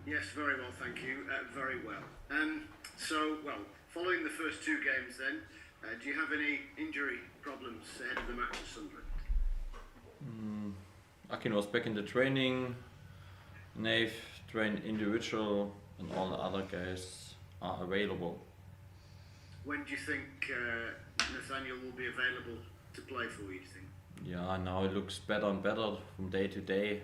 Yes, very well, thank you. Very well. Following the first two games then, do you have any injury problems ahead of the match at Sunderland? Akin was back in the training. Nave trained individual, and all the other guys are available. When do you think Nathaniel will be available to play for you, do you think? Yeah, now it looks better and better from day to day.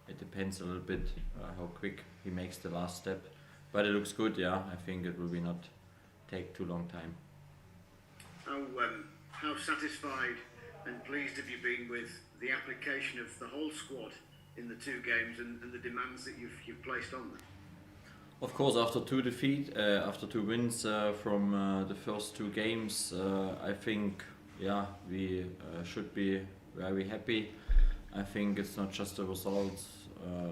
It depends a little bit how quick he makes the last step, but it looks good. Yeah, I think it will be not take too long time. How satisfied and pleased have you been with the application of the whole squad in the two games and the demands that you've placed on them? Of course, after after two wins from the first two games, I think we should be very happy. I think it's not just the results;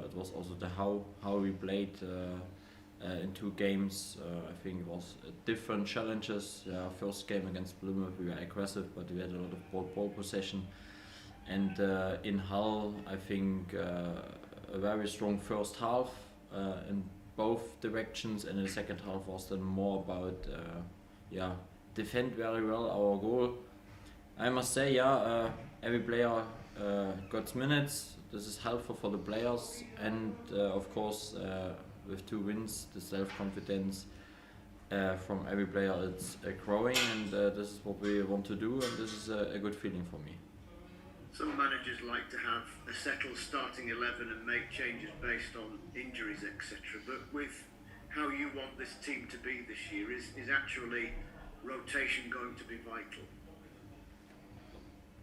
it was also the how we played in two games. I think it was different challenges. First game against Plymouth, we were aggressive, but we had a lot of ball possession. And in Hull, I think a very strong first half in both directions, and the second half was then more about defend very well our goal. I must say, every player got minutes. This is helpful for the players, and of course, with two wins, the self-confidence from every player is growing, and this is what we want to do, and this is a good feeling for me. Some managers like to have a settled starting 11 and make changes based on injuries, etc. But with how you want this team to be this year, is actually rotation going to be vital?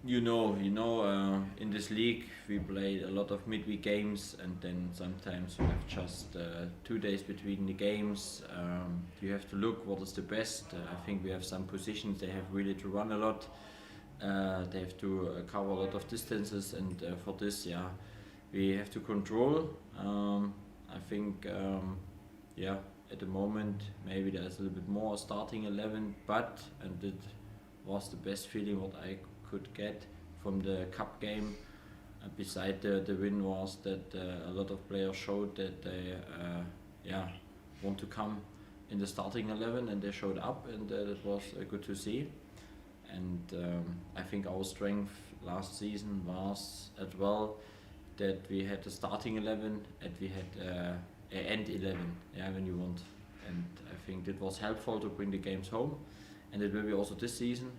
In this league we play a lot of midweek games, and then sometimes we have just 2 days between the games. You have to look what is the best. I think we have some positions they have really to run a lot. They have to cover a lot of distances, and for this, we have to control. I think, at the moment maybe there's a little bit more starting 11, and it was the best feeling what I could get from the cup game. Beside the win was that a lot of players showed that they want to come in the starting 11, and they showed up, and it was good to see. And I think our strength last season was as well that we had the starting 11 and we had an end 11, when you want. And I think that was helpful to bring the games home, and it will be also this season.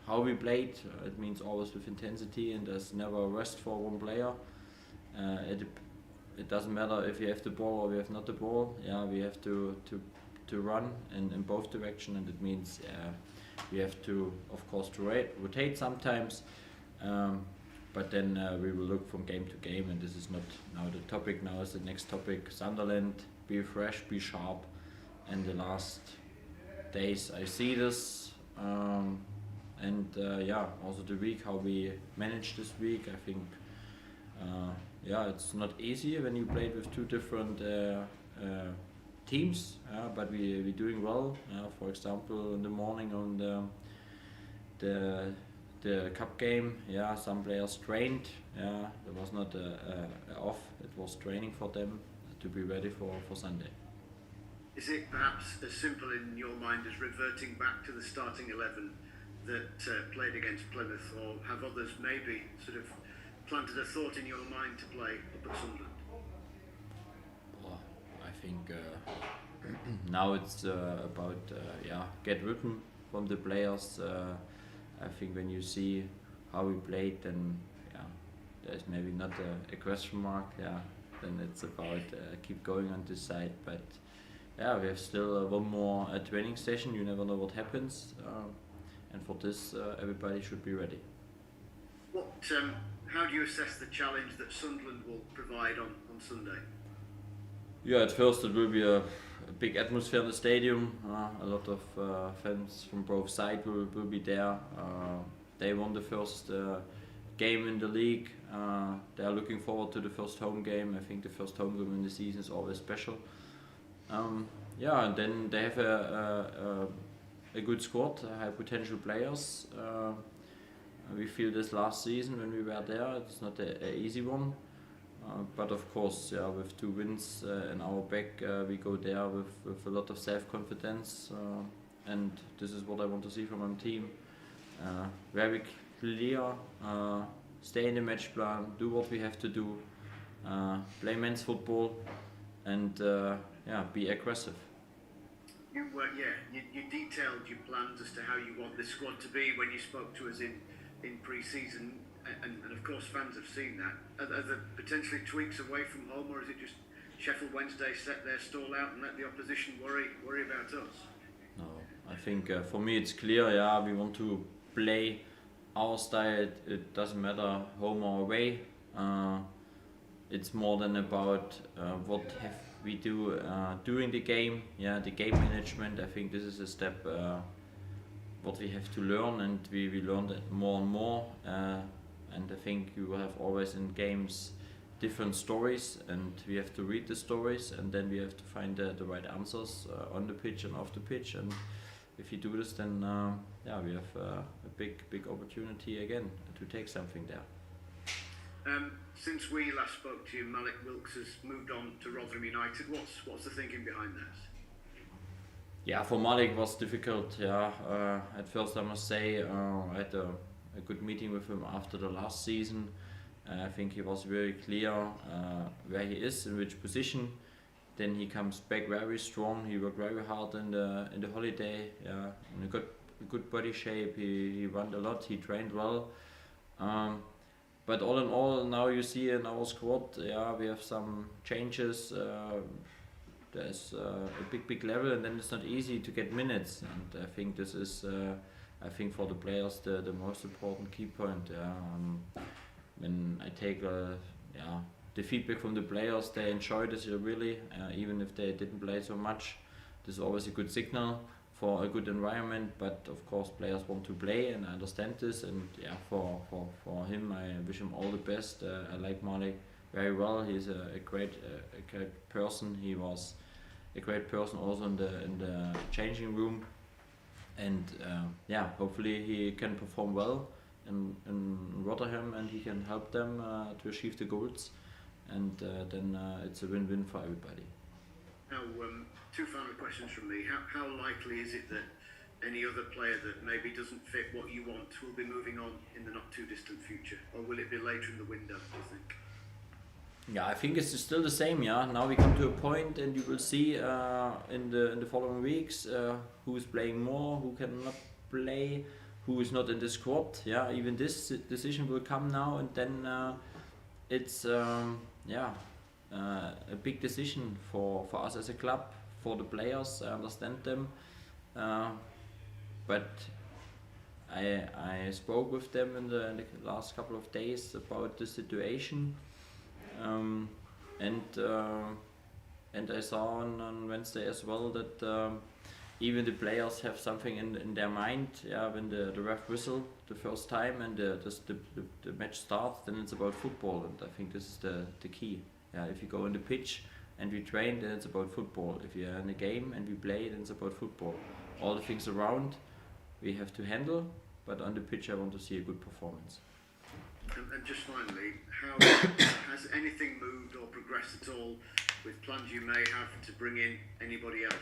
How we played, it means always with intensity, and there's never a rest for one player. It doesn't matter if you have the ball or we have not the ball. We have to run in both directions, and it means we have to, of course, to rotate sometimes, but then we will look from game to game, and this is not now the topic. Now is the next topic: Sunderland. Be fresh, be sharp, and the last days I see this, also the week how we manage this week. I think, it's not easy when you played with two different teams, but we're doing well. For example, in the morning on the cup game, some players trained. There was not a off; it was training for them to be ready for Sunday. Is it perhaps as simple in your mind as reverting back to the starting 11 that played against Plymouth, or have others maybe sort of planted a thought in your mind to play up at Sunderland? I think now it's about get rhythm from the players. I think when you see how we played, then there's maybe not a question mark. Then it's about keep going on this side. But we have still one more training session. You never know what happens, and for this everybody should be ready. How do you assess the challenge that Sunderland will provide on Sunday? At first it will be a big atmosphere in the stadium. A lot of fans from both sides will be there. They won the first game in the league. They are looking forward to the first home game. I think the first home game in the season is always special. And then they have a good squad, high potential players. We feel this last season when we were there, it's not an easy one. But of course, yeah, with 2 wins in our back, we go there with a lot of self-confidence, and this is what I want to see from our team. Very clear, stay in the match plan, do what we have to do, play men's football, and yeah, be aggressive. You detailed your plans as to how you want this squad to be when you spoke to us in pre-season, and of course fans have seen that. Are there potentially tweaks away from home, or is it just Sheffield Wednesday set their stall out and let the opposition worry about us? No, I think for me it's clear. Yeah, we want to play our style. It doesn't matter home or away. It's more than about what have we do during the game. Yeah, the game management. I think this is a step what we have to learn, and we learn it more and more. And I think you have always in games different stories, and we have to read the stories, and then we have to find the right answers on the pitch and off the pitch. And if you do this, then yeah, we have a big opportunity again to take something there. Since we last spoke to you, Malik Wilkes has moved on to Rotherham United. What's the thinking behind that? Yeah, for Malik it was difficult. Yeah, at first I must say I had a good meeting with him after the last season. I think he was very clear where he is, in which position. Then he comes back very strong. He worked very hard in the holiday. Yeah, in a good body shape. He ran a lot. He trained well. But all in all, now you see in our squad, yeah, we have some changes. There's a big level, and then it's not easy to get minutes. And I think this is, I think for the players, the most important key point. When I take the feedback from the players, they enjoy this really, even if they didn't play so much. This is always a good signal for a good environment. But of course, players want to play, and I understand this. And yeah, for him, I wish him all the best. I like Malik very well. He's a great person. He was a great person also in the changing room. And yeah, hopefully he can perform well in Rotterdam, and he can help them to achieve the goals, and then it's a win-win for everybody. Now, 2 final questions from me. How likely is it that any other player that maybe doesn't fit what you want will be moving on in the not too distant future, or will it be later in the window, do you think? Yeah, I think it's still the same. Yeah, now we come to a point, and you will see in the following weeks who is playing more, who cannot play, who is not in the squad. Yeah, even this decision will come now, and then it's yeah, a big decision for us as a club, for the players. I understand them, but I spoke with them in the last couple of days about the situation, and I saw on Wednesday as well that even the players have something in their mind. Yeah, when the ref whistle the first time and the match starts, then it's about football, and I think this is the key. Yeah, if you go on the pitch and we train, then it's about football. If you're in a game and we play, then it's about football. All the things around we have to handle, but on the pitch I want to see a good performance. And just finally, how has anything moved or progressed at all with plans you may have to bring in anybody else?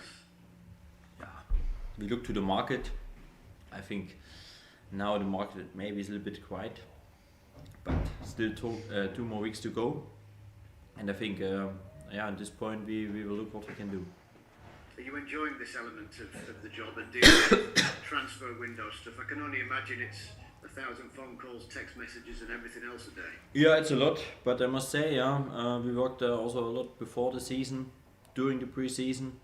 Yeah, we look to the market. I think now the market maybe is a little bit quiet, but still 2 more weeks to go. And I think, yeah, at this point we will look what we can do. Are you enjoying this element of the job and dealing with transfer window stuff? I can only imagine it's 1,000 phone calls, text messages, and everything else a day. Yeah, it's a lot, but I must say, yeah, we worked also a lot before the season, during the pre-season,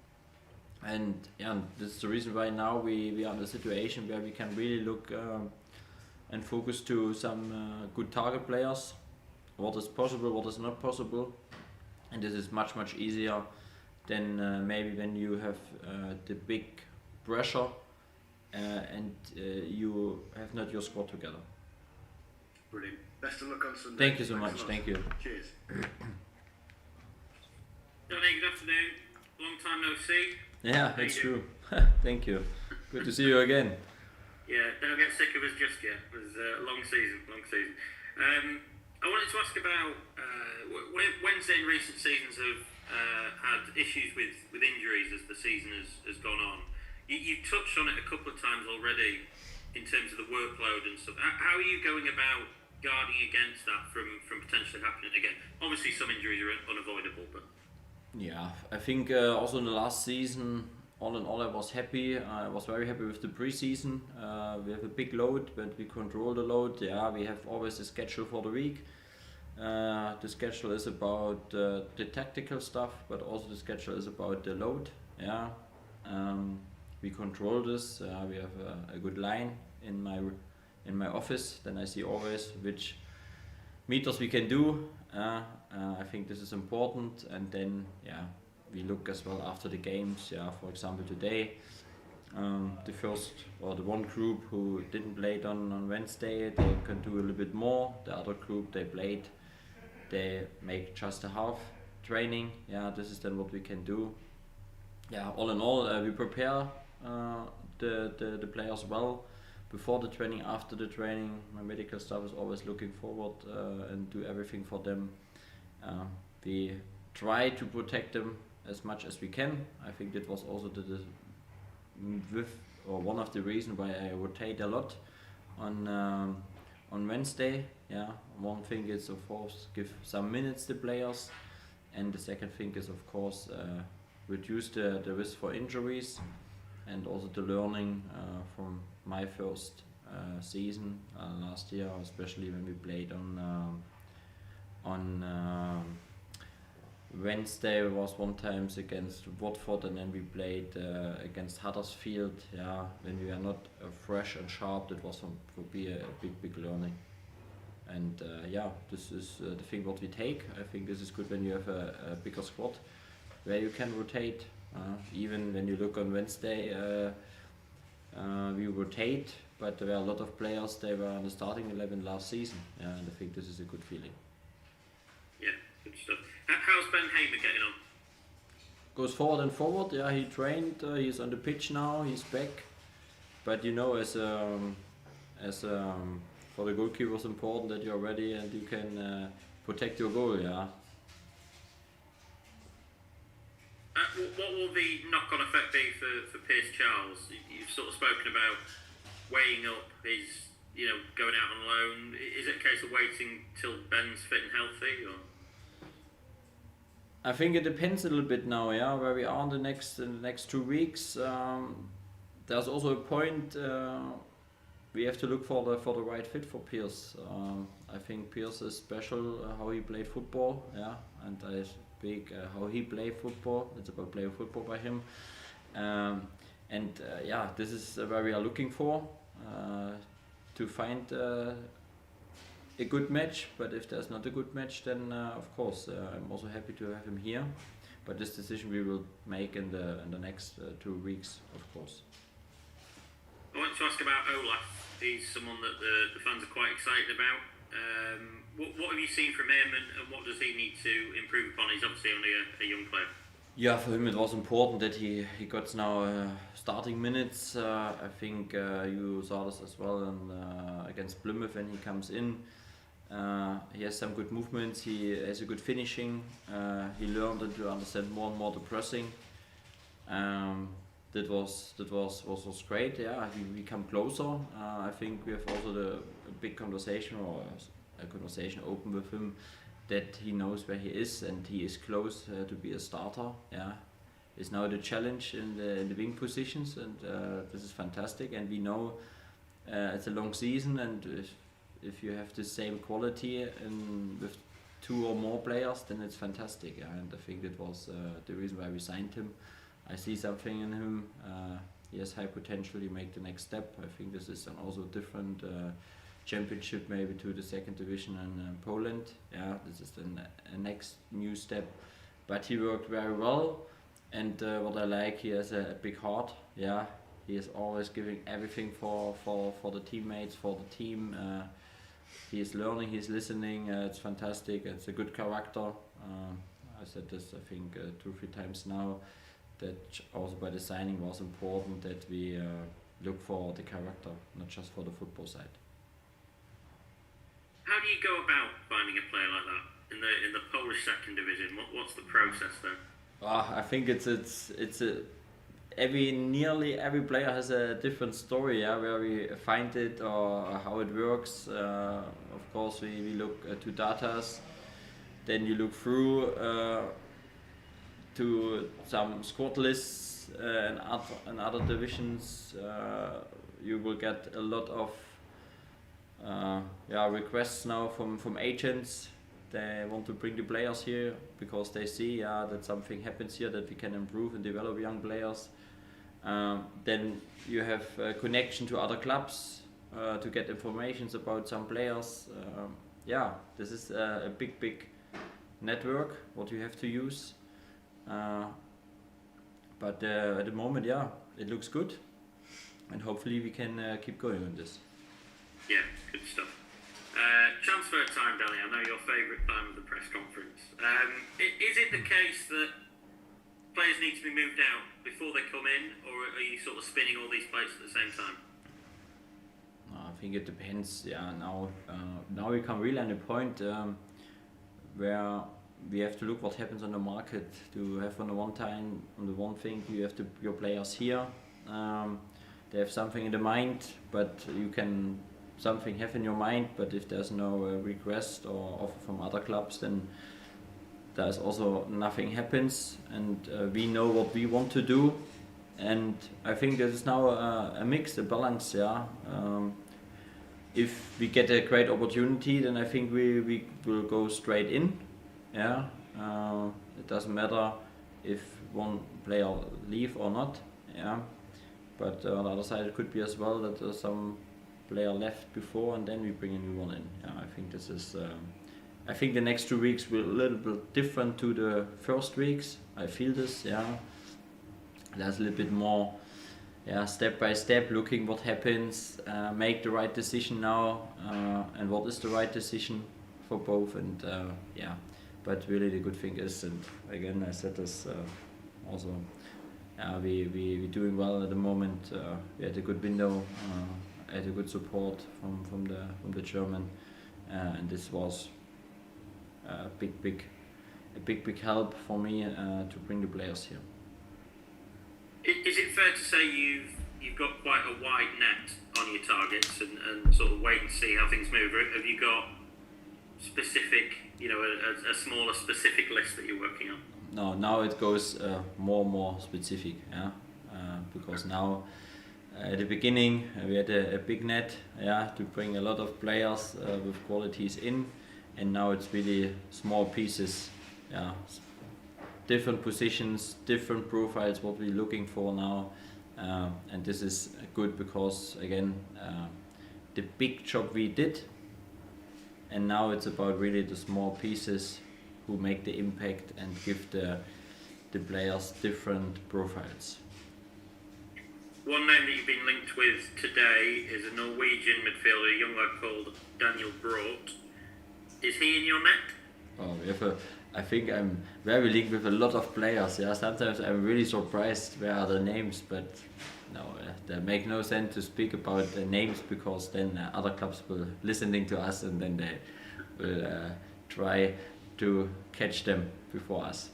and yeah, that's the reason why now we are in a situation where we can really look and focus to some good target players, what is possible, what is not possible, and this is much easier than maybe when you have the big pressure and you have not your squad together. Brilliant. Best of luck on Sunday. Thank you so much. Thank you. Cheers. Johnny, good afternoon. Long time no see. Yeah, that's true. Thank you. Good to see you again. Yeah, don't get sick of us just yet. It was a long season. I wanted to ask about Wednesday in recent seasons have had issues with injuries as the season has gone on. You've touched on it a couple of times already in terms of the workload and stuff. How are you going about guarding against that from potentially happening again? Obviously, some injuries are unavoidable, but Yeah, I think also in the last season, all in all, I was happy. I was very happy with the preseason. We have a big load, but we control the load. Yeah, we have always a schedule for the week. The schedule is about the tactical stuff, but also the schedule is about the load. Yeah, we control this. We have a good line in my office. Then I see always which meters we can do. I think this is important, and then we look as well after the games. Yeah, for example today, the first or the one group who didn't play it on Wednesday, they can do a little bit more. The other group they played, they make just a half training. Yeah, this is then what we can do. Yeah, all in all, we prepare the players well before the training, after the training. My medical staff is always looking forward and do everything for them. We try to protect them as much as we can. I think that was also one of the reasons why I rotate a lot on Wednesday. Yeah, one thing is of course give some minutes to players, and the second thing is of course reduce the risk for injuries, and also the learning from my first season last year, especially when we played on Wednesday was one times against Watford, and then we played against Huddersfield. Yeah, when we are not fresh and sharp, that was for me a big learning. And this is the thing what we take. I think this is good when you have a bigger squad where you can rotate. Even when you look on Wednesday, we rotate, but there were a lot of players, they were on the starting 11 last season. Yeah, and I think this is a good feeling. Yeah, good stuff. How's Ben Hamer getting on? Goes forward and forward. Yeah, he trained. He's on the pitch now. He's back. But you know, as for the goalkeeper, it's important that you're ready and you can protect your goal. Yeah. What will the knock-on effect be for Pierce Charles? You've sort of spoken about weighing up his, going out on loan. Is it a case of waiting till Ben's fit and healthy, or? I think it depends a little bit now. Yeah, where we are in the next 2 weeks. There's also a point we have to look for the right fit for Pierce. I think Pierce is special how he played football. Yeah, and I speak how he played football. It's about playing football by him. This is where we are looking for to find a good match. But if there's not a good match, then of course I'm also happy to have him here. But this decision we will make in the next 2 weeks, of course. I want to ask about Olaf. He's someone that the fans are quite excited about. What have you seen from him, and what does he need to improve upon? He's obviously only a young player. Yeah, for him it was important that he got now starting minutes. I think you saw this as well against Plymouth when he comes in. He has some good movements. He has a good finishing. He learned to understand more and more the pressing. That was great. Yeah, we come closer. I think we have also a big conversation or a conversation open with him, that he knows where he is and he is close to be a starter. Yeah, it's now the challenge in the wing positions, and this is fantastic. And we know it's a long season, and if you have the same quality with 2 or more players, then it's fantastic. Yeah? And I think that was the reason why we signed him. I see something in him. He has high potential. He make the next step. I think this is also different. Championship maybe to the second division in Poland. Yeah, this is the next new step. But he worked very well, and what I like, he has a big heart. Yeah, he is always giving everything for the teammates, for the team. He is learning, he's listening. It's fantastic. It's a good character. I said this I think 2 or 3 times now, that also by the signing was important that we look for the character, not just for the football side. How do you go about finding a Polish second division? What's the process there? I think nearly every player has a different story, yeah, where we find it or how it works. Of course, we look to datas, then you look through to some squad lists and other divisions. You will get a lot of requests now from agents. They want to bring the players here because they see that something happens here, that we can improve and develop young players. Then you have a connection to other clubs to get informations about some players. This is a big network what you have to use. But at the moment, it looks good, and hopefully we can keep going on this. Yeah, good stuff. Transfer time, Danny. I know your favourite time of the press conference. Is it the case that players need to be moved out before they come in, or are you sort of spinning all these plates at the same time? I think it depends. Yeah, now we come really on the point where we have to look what happens on the market. To have on the one thing, you have your players here. They have something in the mind, but you can something have in your mind. But if there's no request or offer from other clubs, then there's also nothing happens. And we know what we want to do. And I think this is now a mix, a balance. Yeah. If we get a great opportunity, then I think we will go straight in. Yeah. It doesn't matter if one player leave or not. Yeah. But on the other side, it could be as well that some player left before and then we bring a new one in. Yeah, I think this is. I think the next 2 weeks will a little bit different to the first weeks. I feel this. Yeah. There's a little bit more. Yeah, step by step, looking what happens, make the right decision now, and what is the right decision for both. And but really the good thing is, and again I said this also. We doing well at the moment. We had a good window, had a good support from the German, and this was a big help for me to bring the players here. Is it fair to say you've got quite a wide net on your targets and sort of wait and see how things move? Or have you got specific, a smaller specific list that you're working on? No, now it goes more specific, yeah. Because now at the beginning we had a big net, yeah, to bring a lot of players with qualities in, and now it's really small pieces, yeah. Different positions, different profiles, what we're looking for now, and this is good because again, the big job we did, and now it's about really the small pieces who make the impact and give the players different profiles. One name that you've been linked with today is a Norwegian midfielder, a young lad called Daniel Brodt. Is he in your net? Oh, I think I'm very linked with a lot of players. Yeah, sometimes I'm really surprised where are the names, but no, they make no sense to speak about the names because then other clubs will listening to us and then they will try to catch them before us.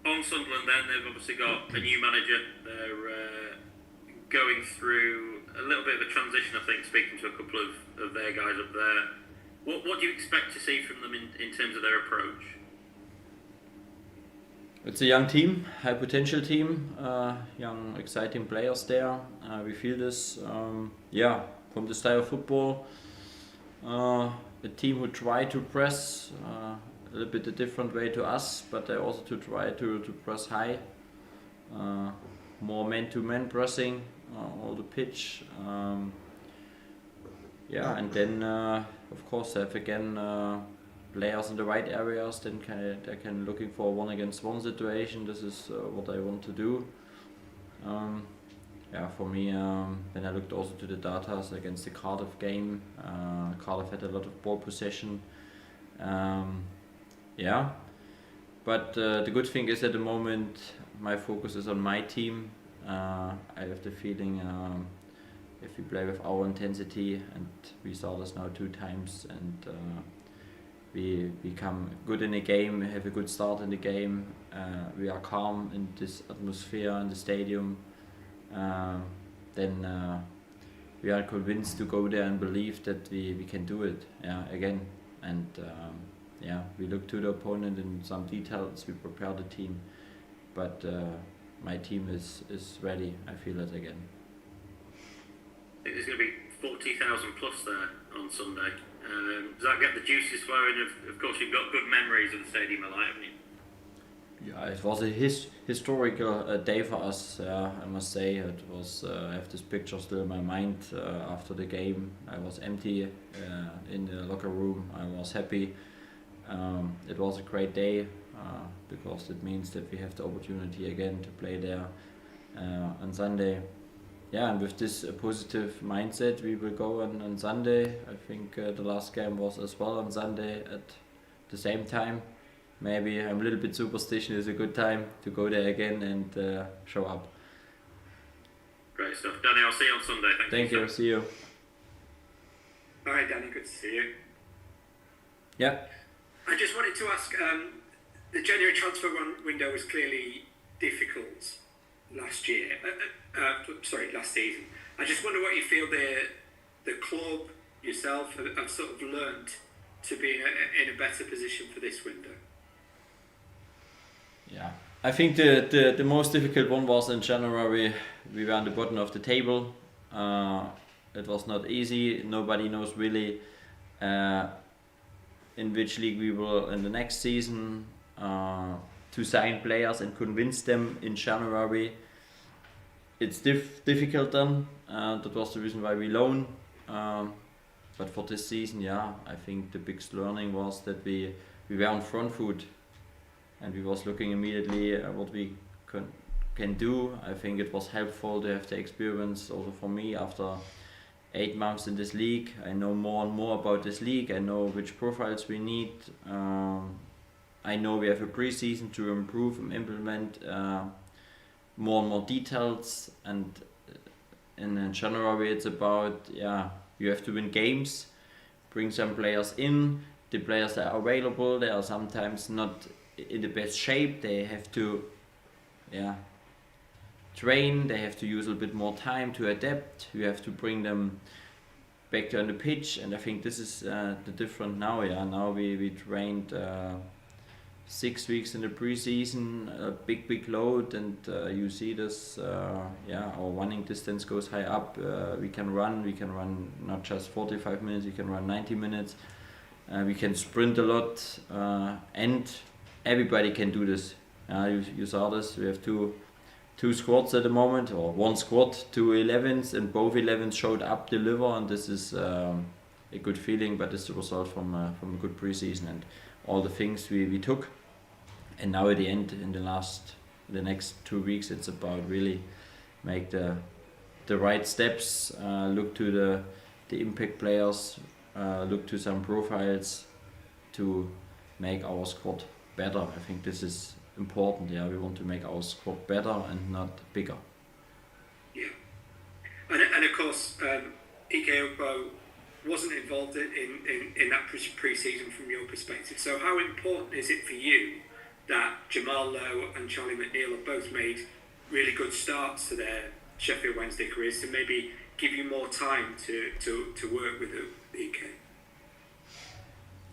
On Sunderland, then they've obviously got a new manager. They're going through a little bit of a transition, I think. Speaking to a couple of their guys up there. What do you expect to see from them in terms of their approach? It's a young team, high potential team, young exciting players there. We feel this, from the style of football. A team who try to press a little bit a different way to us, but they also to try to press high. More man-to-man pressing, all the pitch. And then of course have again players in the right areas. Then they can looking for 1-against-1 situation. This is what I want to do. For me, when I looked also to the data against the Cardiff game, Cardiff had a lot of ball possession. But the good thing is at the moment my focus is on my team. I have the feeling if we play with our intensity, and we saw this now 2 times, and we become good in the game, have a good start in the game. We are calm in this atmosphere in the stadium. Then we are convinced to go there and believe that we can do it again. And we look to the opponent in some details, we prepare the team. But my team is ready, I feel it again. I think there's going to be 40,000 plus there on Sunday. Does that get the juices flowing? Of course, you've got good memories of the Stadium of Light, haven't you? Yeah, it was a historical day for us. I must say it was. I have this picture still in my mind. After the game, I was empty in the locker room. I was happy. It was a great day because it means that we have the opportunity again to play there on Sunday. Yeah, and with this positive mindset, we will go on Sunday. I think the last game was as well on Sunday at the same time. Maybe I'm a little bit superstitious. It's a good time to go there again and show up. Great stuff. Danny, I'll see you on Sunday. Thank you. See you. All right, Danny, good to see you. Yeah. I just wanted to ask, the January transfer window was clearly difficult last year. Last season. I just wonder what you feel the club, yourself, have sort of learned to be in a better position for this window. Yeah, I think the most difficult one was in January. We were on the bottom of the table. It was not easy. Nobody knows really in which league we will in the next season. To sign players and convince them in January. It's difficult then. That was the reason why we loan. But for this season, I think the biggest learning was that we were on front foot, and we was looking immediately at what we can do. I think it was helpful to have the experience also for me after 8 months in this league. I know more and more about this league. I know which profiles we need. I know we have a pre-season to improve and implement more and more details, and in January it's about you have to win games, bring some players in. The players that are available, they are sometimes not in the best shape. They have to train, they have to use a little bit more time to adapt. You have to bring them back on the pitch, and I think this is the different now. Now we trained 6 weeks in the pre-season, a big load, and you see this. Our running distance goes high up. We can run not just 45 minutes. We can run 90 minutes. We can sprint a lot, and everybody can do this. You saw this. We have two squads at the moment, or one squad, 2 11s, and both 11s showed up, deliver, and this is a good feeling. But it's the result from a good pre-season and all the things we took. And now at the end, in the next 2 weeks, it's about really make the right steps, look to the impact players, look to some profiles to make our squad better. I think this is important. We want to make our squad better and not bigger. Yeah, and of course, Ike Okpo wasn't involved in that pre-season from your perspective. So how important is it for you that Jamal Lowe and Charlie McNeil have both made really good starts to their Sheffield Wednesday careers to maybe give you more time to work with Ike?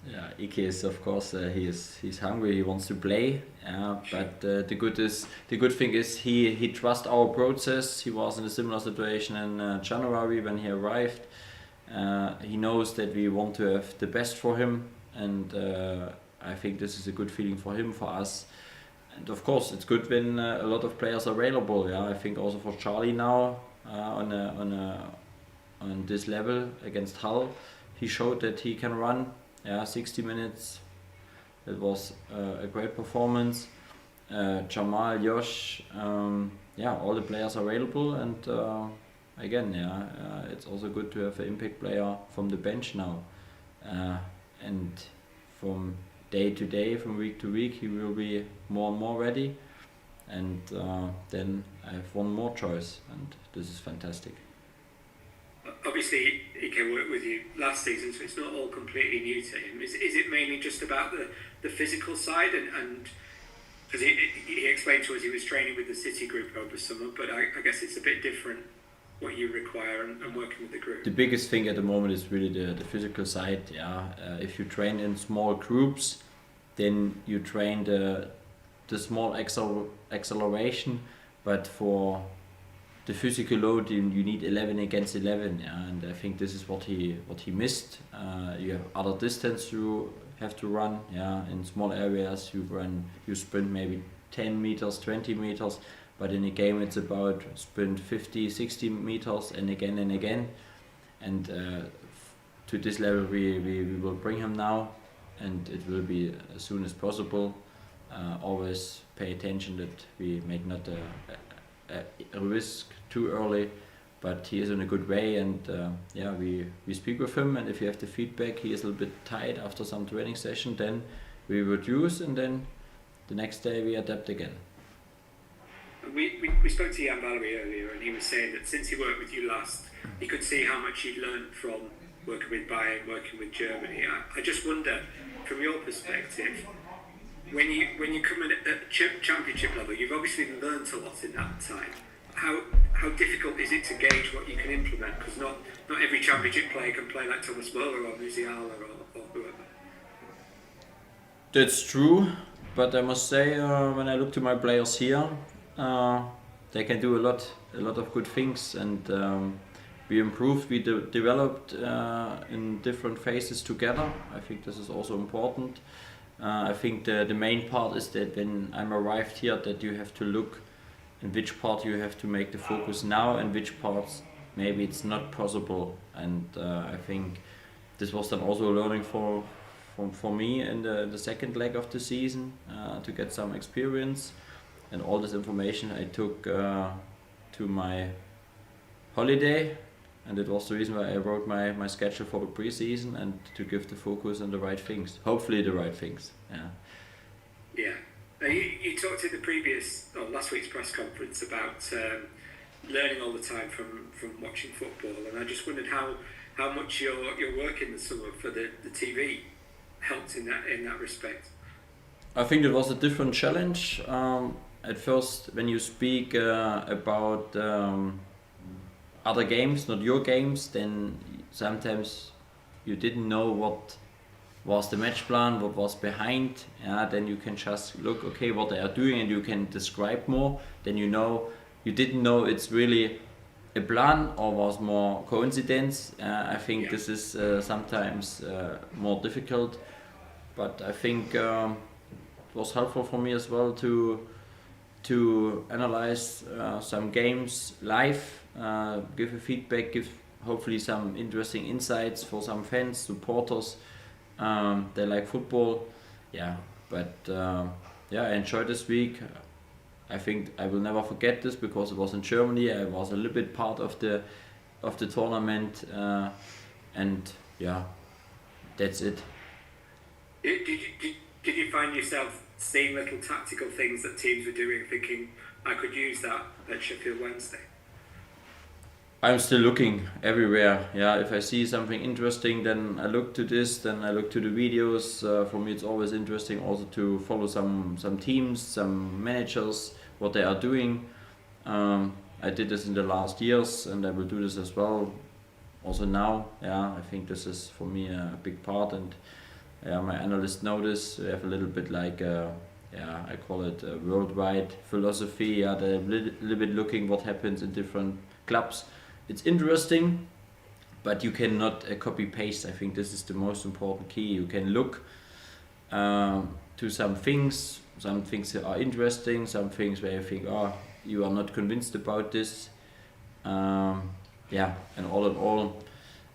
Yeah, Ike is of course he's hungry. He wants to play. But the good thing is he trusts our process. He was in a similar situation in January when he arrived. He knows that we want to have the best for him, and I think this is a good feeling for him, for us. And of course it's good when a lot of players are available. I think also for Charlie now on this level against Hull, he showed that he can run 60 minutes. It was a great performance. Jamal, Josh, all the players are available, and again, it's also good to have an impact player from the bench now, and from day to day, from week to week, he will be more and more ready, and then I have one more choice, and this is fantastic. obviously he can work with you last season, so it's not all completely new to him. Is it mainly just about the physical side, and because he explained to us he was training with the City group over summer, but I guess it's a bit different what you require and working with the group. The biggest thing at the moment is really the physical side. If you train in small groups, then you train the small acceleration, but for the physical load you need 11 against 11, and I think this is what he missed. You have other distance you have to run, in small areas you sprint maybe 10 meters, 20 meters, but in a game it's about sprint 50, 60 meters and again, and to this level we will bring him now, and it will be as soon as possible. Always pay attention that we make not a risk too early, but he is in a good way, and we speak with him, and if you have the feedback he is a little bit tired after some training session, then we reduce, and then the next day we adapt again. We spoke to Jan Valery earlier, and he was saying that since he worked with you last, he could see how much he'd learned from working with Bayern, working with Germany. I just wonder, from your perspective, when you come in at championship level, you've obviously learned a lot in that time. How difficult is it to gauge what you can implement? Because not every championship player can play like Thomas Muller or Musiala or whoever. That's true, but I must say, when I look to my players here, they can do a lot of good things, and we improved, we developed in different phases together. I think this is also important. I think the main part is that when I'm arrived here, that you have to look in which part you have to make the focus now and which parts maybe it's not possible, and I think this was then also a learning for me in the second leg of the season, to get some experience, and all this information I took to my holiday, and it was the reason why I wrote my schedule for the pre-season, and to give the focus on the right things, hopefully the right things. Yeah. You talked in the last week's press conference about learning all the time from watching football, and I just wondered how much your work in the summer for the TV helped in that respect. I think it was a different challenge. At first, when you speak about other games, not your games, then sometimes you didn't know what was the match plan, what was behind. Then you can just look, okay, what they are doing, and you can describe more. Then you didn't know it's really a plan or was more coincidence. I think this is sometimes more difficult, but I think it was helpful for me as well to analyze some games live, give a feedback, give hopefully some interesting insights for some fans, supporters. They like football, but I enjoyed this week. I think I will never forget this because it was in Germany. I was a little bit part of the tournament, and that's it. Did you find yourself seeing little tactical things that teams were doing, thinking I could use that at Sheffield Wednesday? I'm still looking everywhere. If I see something interesting, then I look to this, then I look to the videos. For me it's always interesting also to follow some teams, some managers, what they are doing. I did this in the last years, and I will do this as well also now. I think this is for me a big part, and my analysts know this. We have a little bit like I call it a worldwide philosophy. They're a little bit looking what happens in different clubs. It's interesting, but you cannot copy paste. I think this is the most important key. You can look to some things that are interesting, some things where you think, you are not convinced about this. And all in all,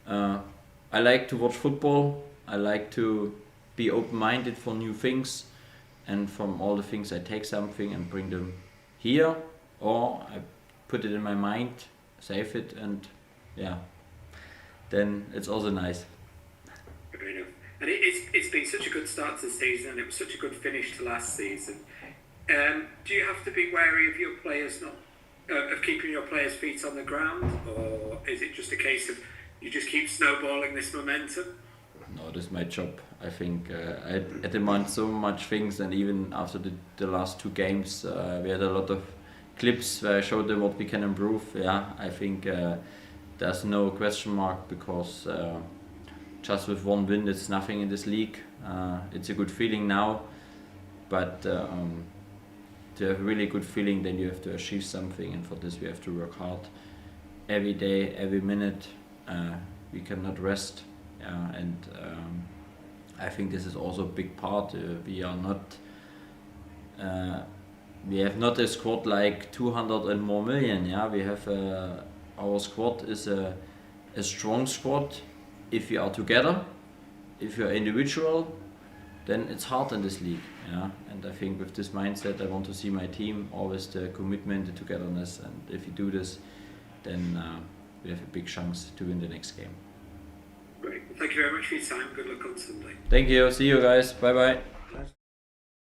I like to watch football. I like to be open-minded for new things, and from all the things I take something and bring them here, or I put it in my mind, save it, and then it's also nice. Fair enough. And it's been such a good start to the season, and it was such a good finish to last season. Do you have to be wary of your players not of keeping your players' feet on the ground, or is it just a case of you just keep snowballing this momentum? No, this is my job. I think I had in mind so much things, and even after the last 2 games, we had a lot of clips where I showed them what we can improve. Yeah, I think there's no question mark, because just with 1 win, it's nothing in this league. It's a good feeling now, but to have a really good feeling, then you have to achieve something, and for this we have to work hard every day, every minute. We cannot rest, and I think this is also a big part. We are not. We have not a squad like 200 and more million. Yeah, we have our squad is a strong squad. If we are together, if you are individual, then it's hard in this league. Yeah, and I think with this mindset, I want to see my team always the commitment, the togetherness, and if you do this, then we have a big chance to win the next game. Great. Thank you very much for your time. Good luck on Sunday. Thank you. See you guys. Bye bye.